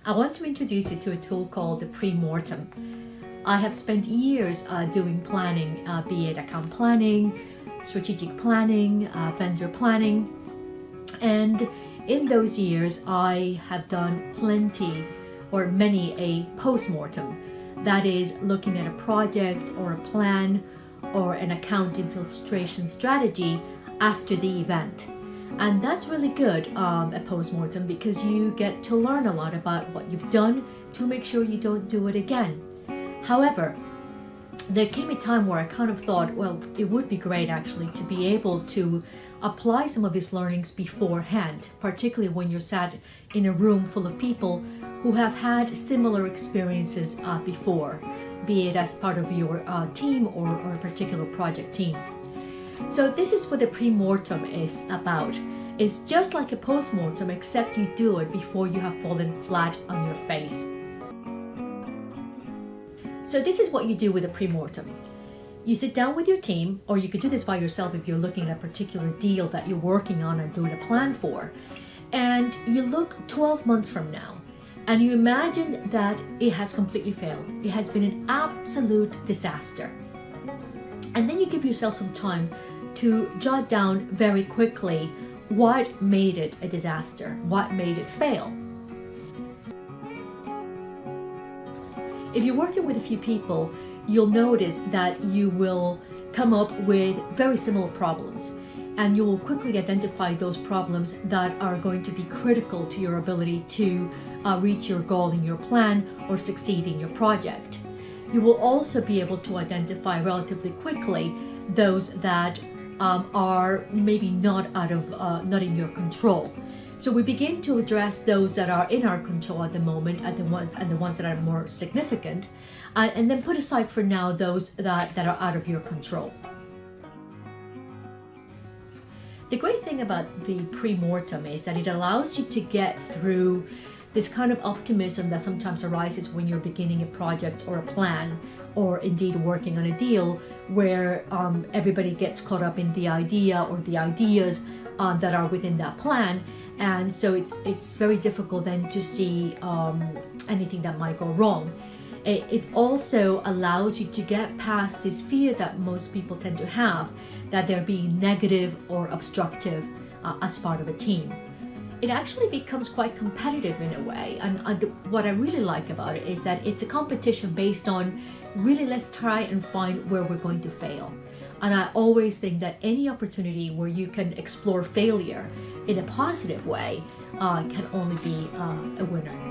I want to introduce you to a tool called the Pre-Mortem. I have spent years doing planning, be it account planning, strategic planning, vendor planning, and in those years I have done many a post-mortem. That is looking at a project or a plan or an account infiltration strategy after the event. And that's really good, a post-mortem, because you get to learn a lot about what you've done to make sure you don't do it again. However, there came a time where I kind of thought, well, it would be great actually to be able to apply some of these learnings beforehand, particularly when you're sat in a room full of people who have had similar experiences before, be it as part of your team or a particular project team. So this is what the pre-mortem is about. It's just like a post-mortem, except you do it before you have fallen flat on your face. So this is what you do with a pre-mortem. You sit down with your team, or you could do this by yourself if you're looking at a particular deal that you're working on and doing a plan for. And you look 12 months from now, and you imagine that it has completely failed. It has been an absolute disaster. And then you give yourself some time to jot down very quickly what made it a disaster, what made it fail. If you're working with a few people, you'll notice that you will come up with very similar problems, and you will quickly identify those problems that are going to be critical to your ability to reach your goal in your plan or succeed in your project. You will also be able to identify relatively quickly those that are maybe not in your control. So we begin to address those that are in our control at the moment, and the ones that are more significant, and then put aside for now those that are out of your control. The great thing about the pre-mortem is that it allows you to get through this kind of optimism that sometimes arises when you're beginning a project or a plan, or indeed working on a deal where everybody gets caught up in the idea or the ideas that are within that plan. And so it's very difficult then to see anything that might go wrong. It also allows you to get past this fear that most people tend to have, that they're being negative or obstructive as part of a team. It actually becomes quite competitive in a way, and what I really like about it is that it's a competition based on really, let's try and find where we're going to fail. And I always think that any opportunity where you can explore failure in a positive way can only be a winner.